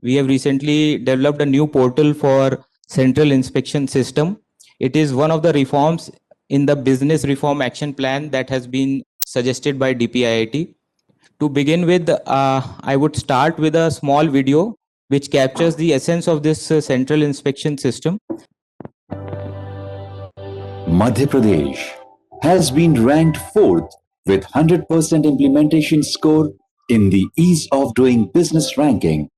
we have recently developed a new portal for central inspection system. It is one of the reforms in the business reform action plan that has been suggested by DPIIT. To begin with, I would start with a small video which captures the essence of this central inspection system. Madhya Pradesh has been ranked 4th with 100% implementation score in the Ease of Doing Business ranking.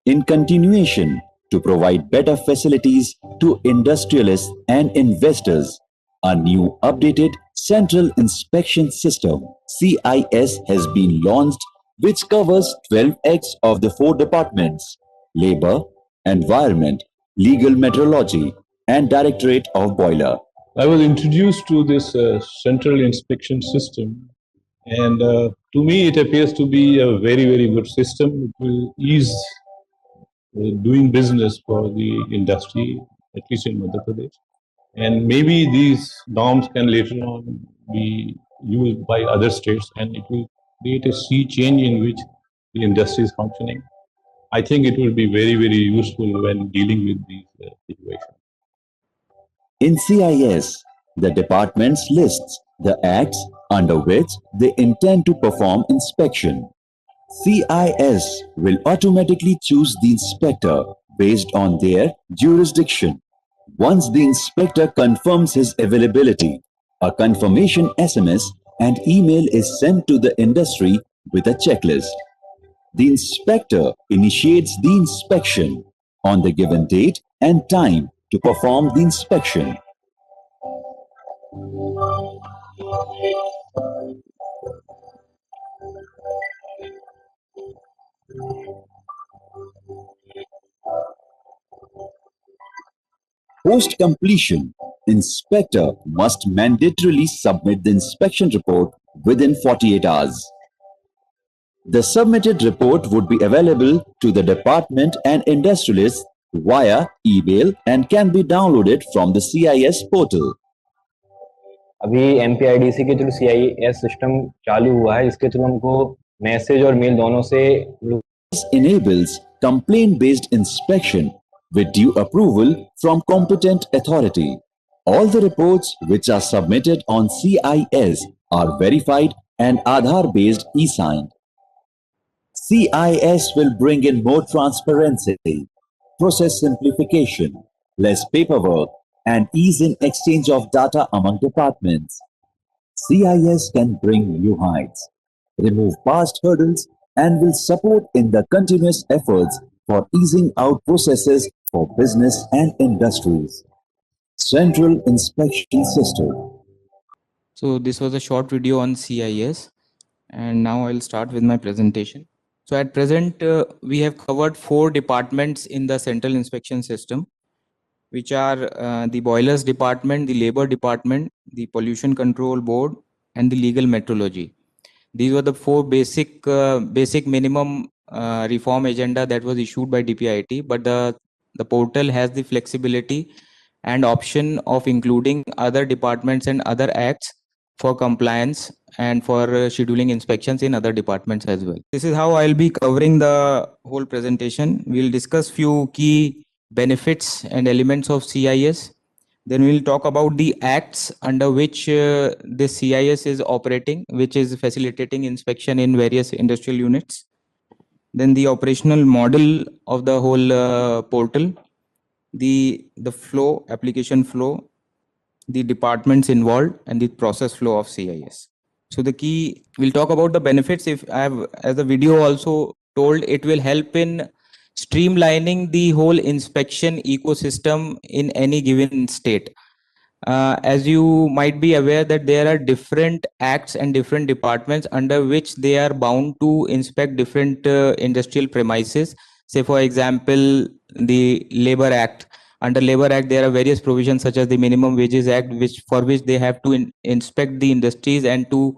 In continuation, to provide better facilities to industrialists and investors, a new updated Central Inspection System (CIS) has been launched, which covers 12x of the 4 departments: Labor, Environment, Legal Metrology, and Directorate of Boiler. I was introduced to this central inspection system, and to me it appears to be a very, very good system. It will ease doing business for the industry, at least in Madhya Pradesh. And maybe these norms can later on be used by other states, and it will create a sea change in which the industry is functioning. I think it will be very, very useful when dealing with these situations. In CIS, the departments lists the acts under which they intend to perform inspection. CIS will automatically choose the inspector based on their jurisdiction. Once the inspector confirms his availability, a confirmation SMS and email is sent to the industry with a checklist. The inspector initiates the inspection on the given date and time to perform the inspection. Post completion, inspector must mandatorily submit the inspection report within 48 hours. The submitted report would be available to the department and industrialists via email and can be downloaded from the CIS portal. अभी MPIDC के through CIS system चालू हुआ है, इसके through हमको message और mail दोनों से. This enables complaint-based inspection with due approval from competent authority. All the reports which are submitted on CIS are verified and Aadhaar-based e-signed. CIS will bring in more transparency, process simplification, less paperwork, and ease in exchange of data among departments. CIS can bring new heights, remove past hurdles, and will support in the continuous efforts for easing out processes for business and industries. Central Inspection System. So this was a short video on CIS, and now I'll start with my presentation. So at present, we have covered 4 departments in the central inspection system, which are the boilers department, the labor department, the pollution control board, and the legal metrology. These were the 4 basic minimum reform agenda that was issued by DPIIT, but the portal has the flexibility and option of including other departments and other acts for compliance and for scheduling inspections in other departments as well. This is how I'll be covering the whole presentation. We'll discuss few key benefits and elements of CIS. Then we'll talk about the acts under which this CIS is operating, which is facilitating inspection in various industrial units. Then the operational model of the whole portal, the flow, application flow, the departments involved, and the process flow of CIS. So the key, we'll talk about the benefits. If I have, as the video also told, it will help in streamlining the whole inspection ecosystem in any given state. As you might be aware that there are different acts and different departments under which they are bound to inspect different industrial premises. Say for example, the Labor Act. Under Labor Act, there are various provisions such as the Minimum Wages Act, for which they have to inspect the industries and to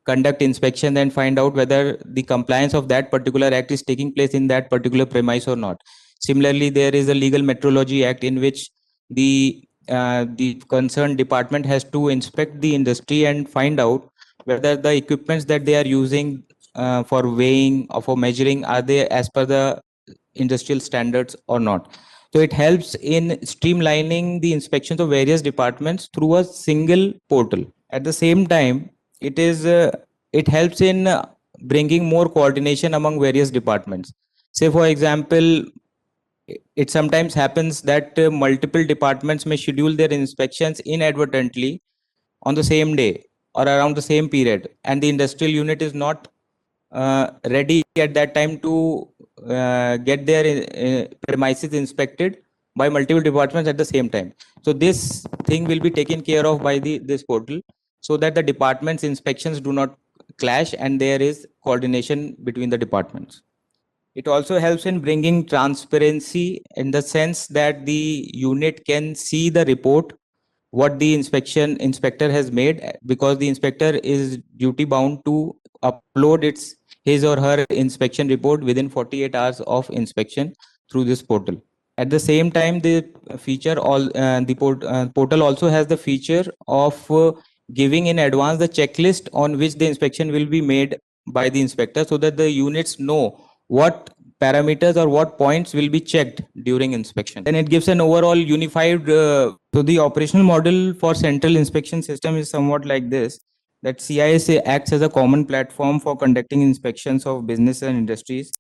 conduct inspection and find out whether the compliance of that particular act is taking place in that particular premise or not. Similarly, there is a Legal Metrology Act in which the concerned department has to inspect the industry and find out whether the equipments that they are using for weighing or for measuring, are they as per the industrial standards or not. So it helps in streamlining the inspections of various departments through a single portal. At the same time, it helps in bringing more coordination among various departments. Say, for example, it sometimes happens that multiple departments may schedule their inspections inadvertently on the same day or around the same period, and the industrial unit is not ready at that time to get their premises inspected by multiple departments at the same time. So this thing will be taken care of by this portal, so that the departments inspections do not clash and there is coordination between the departments. It also helps in bringing transparency in the sense that the unit can see the report what the inspector has made, because the inspector is duty bound to upload his or her inspection report within 48 hours of inspection through this portal. At the same time, the portal also has the feature of giving in advance the checklist on which the inspection will be made by the inspector, so that the units know what parameters or what points will be checked during inspection. Then it gives an overall unified, so the operational model for central inspection system is somewhat like this, that CIS acts as a common platform for conducting inspections of business and industries,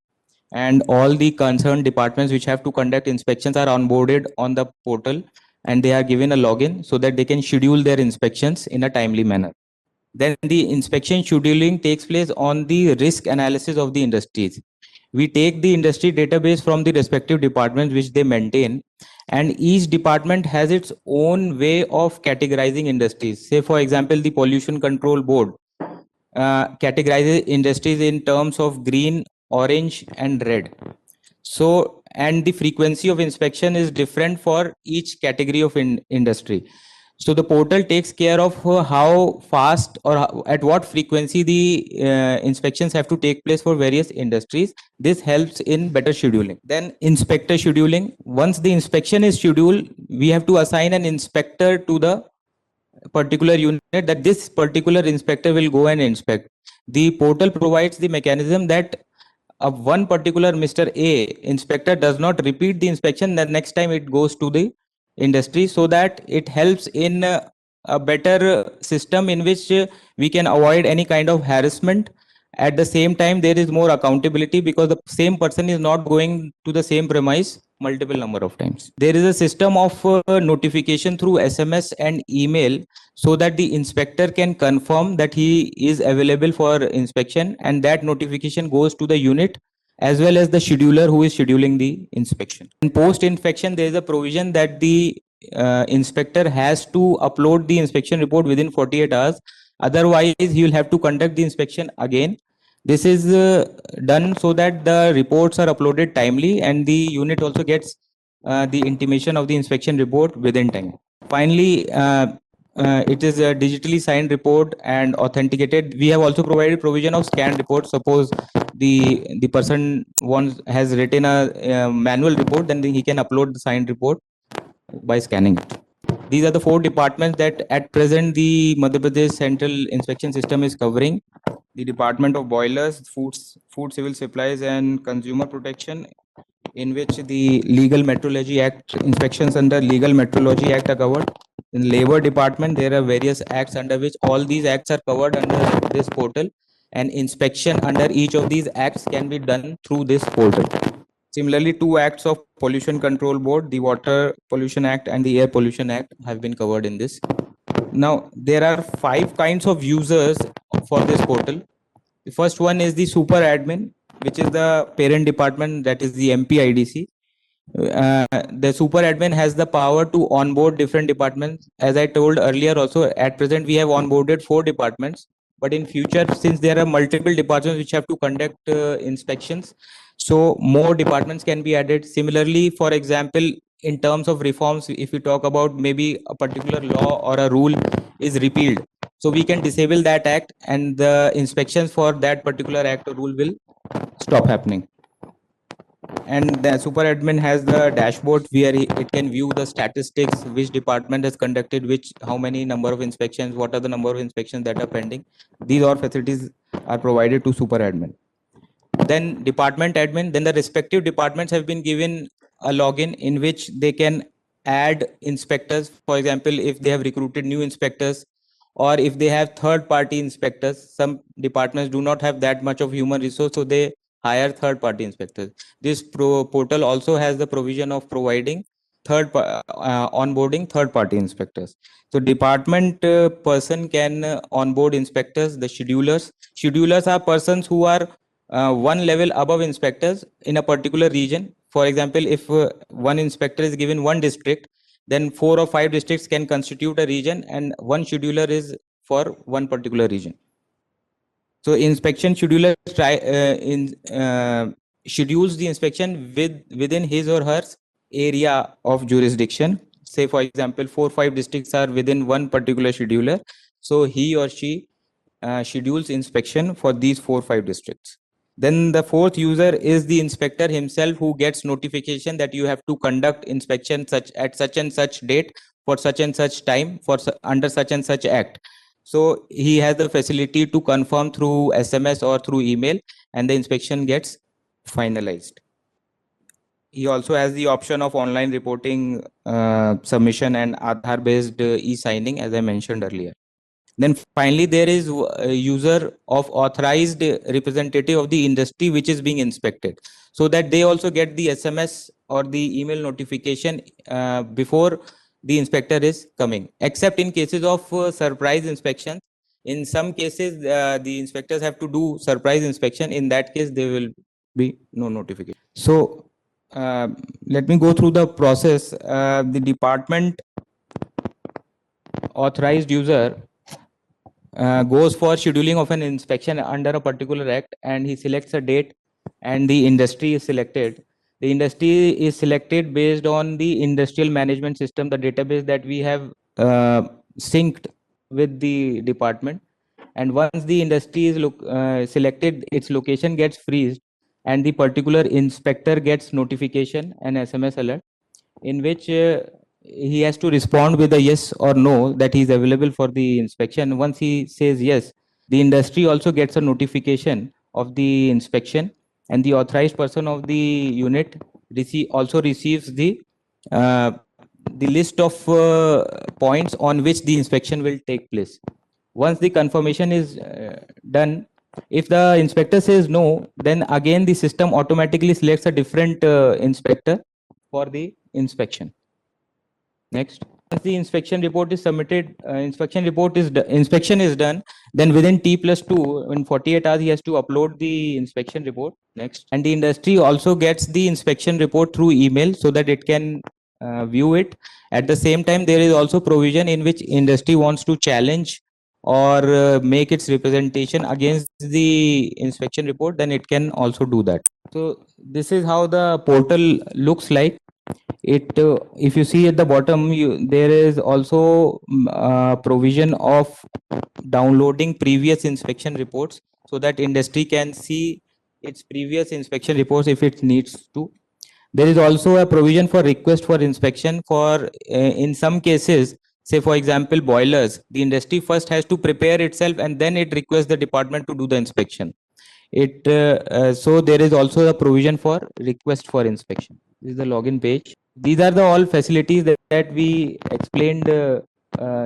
and all the concerned departments which have to conduct inspections are onboarded on the portal, and they are given a login so that they can schedule their inspections in a timely manner. Then the inspection scheduling takes place on the risk analysis of the industries. We take the industry database from the respective departments which they maintain, and each department has its own way of categorizing industries. Say, for example, the Pollution Control Board categorizes industries in terms of green, orange, and red. So, and the frequency of inspection is different for each category of industry. So the portal takes care of how fast or at what frequency the inspections have to take place for various industries. This helps in better scheduling. Then inspector scheduling. Once the inspection is scheduled, we have to assign an inspector to the particular unit, that this particular inspector will go and inspect. The portal provides the mechanism that one particular Mr. A inspector does not repeat the inspection, the next time it goes to the industry, so that it helps in a better system in which we can avoid any kind of harassment. At the same time, there is more accountability because the same person is not going to the same premise multiple number of times. There is a system of notification through SMS and email, so that the inspector can confirm that he is available for inspection, and that notification goes to the unit as well as the scheduler who is scheduling the inspection. In post inspection, there is a provision that the inspector has to upload the inspection report within 48 hours. Otherwise, he will have to conduct the inspection again. This is done so that the reports are uploaded timely, and the unit also gets the intimation of the inspection report within time. Finally, it is a digitally signed report and authenticated. We have also provided provision of scanned report. Suppose the person has written a manual report, then he can upload the signed report by scanning it. These are the 4 departments that at present the Madhya Pradesh Central Inspection System is covering. The Department of Boilers, Food Civil Supplies and Consumer Protection, in which the Legal Metrology Act inspections under Legal Metrology Act are covered. In Labor Department, there are various acts under which all these acts are covered under this portal, and inspection under each of these acts can be done through this portal. Similarly, 2 acts of Pollution Control Board, the Water Pollution Act and the Air Pollution Act, have been covered in this. Now, there are 5 kinds of users for this portal. The first one is the super admin, which is the parent department, that is the MPIDC. The super admin has the power to onboard different departments. As I told earlier also, at present we have onboarded 4 departments, but in future, since there are multiple departments which have to conduct inspections, so more departments can be added. Similarly, for example, in terms of reforms, if we talk about maybe a particular law or a rule is repealed, so we can disable that act and the inspections for that particular act or rule will stop happening. And the super admin has the dashboard where it can view the statistics, which department has conducted how many number of inspections, what are the number of inspections that are pending. These all facilities are provided to super admin. then department admin, then the respective departments have been given a login in which they can add inspectors. For example, if they have recruited new inspectors, or if they have third party inspectors. Some departments do not have that much of human resource, so they hire third party inspectors. This portal also has the provision of providing onboarding third party inspectors. So department person can onboard inspectors. The schedulers are persons who are one level above inspectors in a particular region. For example, if one inspector is given one district, then 4 or 5 districts can constitute a region, and one scheduler is for one particular region. So inspection scheduler schedules the inspection within his or her area of jurisdiction. Say for example, 4 or 5 districts are within one particular scheduler, so he or she schedules inspection for these 4 or 5 districts. Then the fourth user is the inspector himself, who gets notification that you have to conduct inspection at such and such date for such and such time for under such and such act. So he has the facility to confirm through SMS or through email, and the inspection gets finalized. He also has the option of online reporting submission and Aadhaar based e-signing, as I mentioned earlier. Then finally, there is a user of authorized representative of the industry which is being inspected, so that they also get the SMS or the email notification before the inspector is coming, except in cases of surprise inspection. In some cases, the inspectors have to do surprise inspection. In that case, there will be no notification. So let me go through the process. The department authorized user goes for scheduling of an inspection under a particular act, and he selects a date, and the industry is selected. The industry is selected based on the industrial management system, the database that we have synced with the department. And once the industry is selected, its location gets freezed, and the particular inspector gets notification and SMS alert, in which he has to respond with a yes or no that he is available for the inspection. Once he says yes, the industry also gets a notification of the inspection, and the authorized person of the unit also receives uh, the list of points on which the inspection will take place. Once the confirmation is done, if the inspector says no, then again the system automatically selects a different inspector for the inspection. Next, once the inspection report is submitted, inspection is done, then within T+2, in 48 hours, he has to upload the inspection report. Next, and the industry also gets the inspection report through email so that it can view it. At the same time, there is also provision in which industry wants to challenge or make its representation against the inspection report, then it can also do that. So this is how the portal looks like. It if you see at the bottom, there is also provision of downloading previous inspection reports, so that industry can see its previous inspection reports if it needs to. There is also a provision for request for inspection for in some cases, say for example boilers, the industry first has to prepare itself and then it requests the department to do the inspection. So there is also a provision for request for inspection. This is the login page. These are the all facilities that we explained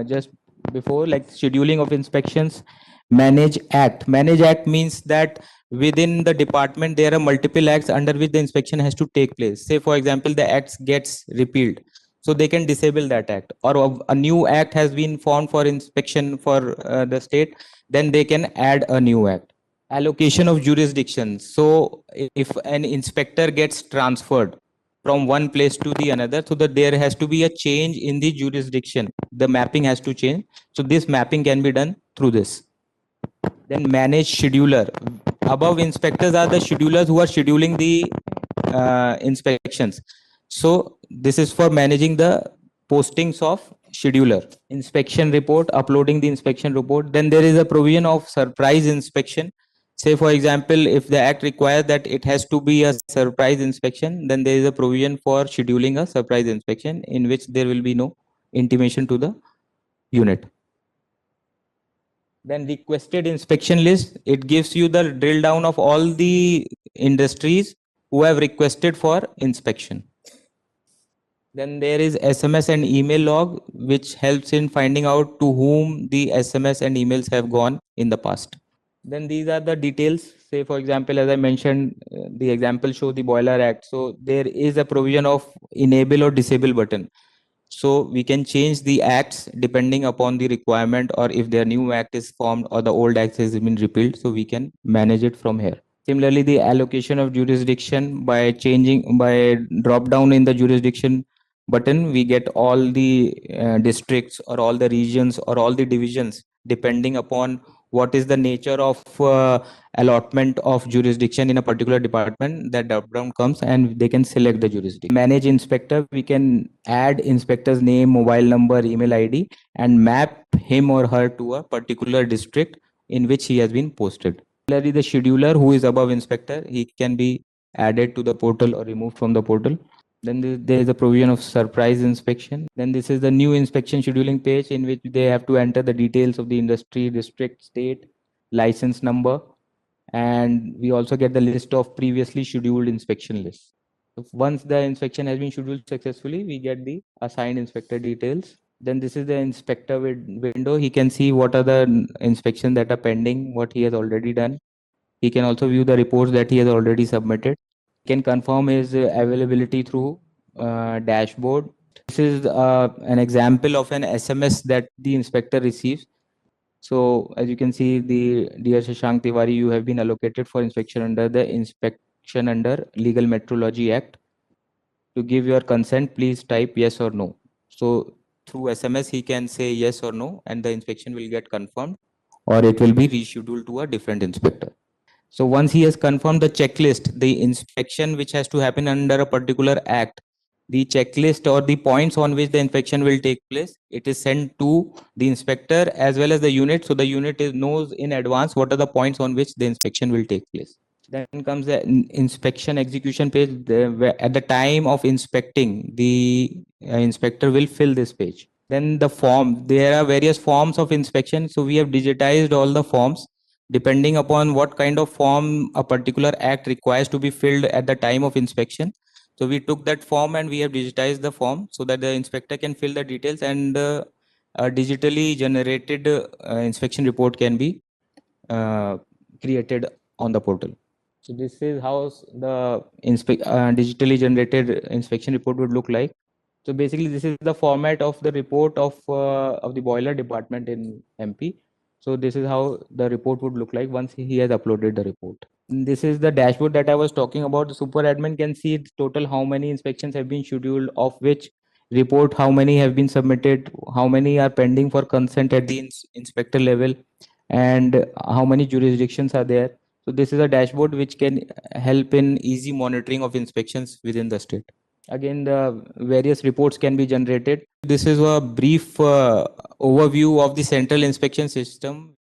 just before, like scheduling of inspections. Manage act means that within the department there are multiple acts under which the inspection has to take place. Say for example, the acts gets repealed, so they can disable that act, or a new act has been formed for inspection for the state, then they can add a new act. Allocation of jurisdiction. So if an inspector gets transferred from one place to the another, so that there has to be a change in the jurisdiction, the mapping has to change, so this mapping can be done through this. Then manage scheduler. Above inspectors are the schedulers who are scheduling the inspections, so this is for managing the postings of scheduler. Inspection report, uploading the inspection report. Then there is a provision of surprise inspection. Say for example, if the act requires that it has to be a surprise inspection, then there is a provision for scheduling a surprise inspection in which there will be no intimation to the unit. Then requested inspection list, it gives you the drill down of all the industries who have requested for inspection. Then there is SMS and email log, which helps in finding out to whom the SMS and emails have gone in the past. Then these are the details. Say, for example, as I mentioned, the example show the Boiler Act. So there is a provision of enable or disable button. So we can change the acts depending upon the requirement, or if their new act is formed or the old act has been repealed. So we can manage it from here. Similarly, the allocation of jurisdiction by drop down in the jurisdiction button, we get all the districts or all the regions or all the divisions depending upon what is the nature of allotment of jurisdiction in a particular department. That drop down comes and they can select the jurisdiction. Manage inspector, we can add inspector's name, mobile number, email ID, and map him or her to a particular district in which he has been posted. Similarly, the scheduler who is above inspector, he can be added to the portal or removed from the portal. Then there is a provision of surprise inspection. Then this is the new inspection scheduling page in which they have to enter the details of the industry, district, state, license number, and we also get the list of previously scheduled inspection lists. So once the inspection has been scheduled successfully, we get the assigned inspector details. Then this is the inspector window. He can see what are the inspections that are pending, what he has already done. He can also view the reports that he has already submitted. He can confirm his availability through dashboard. This is an example of an SMS that the inspector receives. So as you can see, the dear Shashank Tiwari, you have been allocated for inspection under the inspection under Legal Metrology Act. To give your consent, please type yes or no. So through SMS, he can say yes or no, and the inspection will get confirmed, or it will be rescheduled to a different inspector. So once he has confirmed the checklist, the inspection which has to happen under a particular act, the checklist or the points on which the inspection will take place, it is sent to the inspector as well as the unit. So the unit knows in advance what are the points on which the inspection will take place. Then comes the inspection execution page. At the time of inspecting, the inspector will fill this page. Then the form, there are various forms of inspection. So we have digitized all the forms depending upon what kind of form a particular act requires to be filled at the time of inspection. So we took that form and we have digitized the form so that the inspector can fill the details, and a digitally generated inspection report can be created on the portal. So this is how the digitally generated inspection report would look like. So basically, this is the format of the report of the boiler department in MP. So this is how the report would look like once he has uploaded the report. This is the dashboard that I was talking about. The super admin can see total how many inspections have been scheduled, of which report how many have been submitted, how many are pending for consent at the inspector level, and how many jurisdictions are there. So this is a dashboard which can help in easy monitoring of inspections within the state. Again, the various reports can be generated. This is a brief overview of the central inspection system.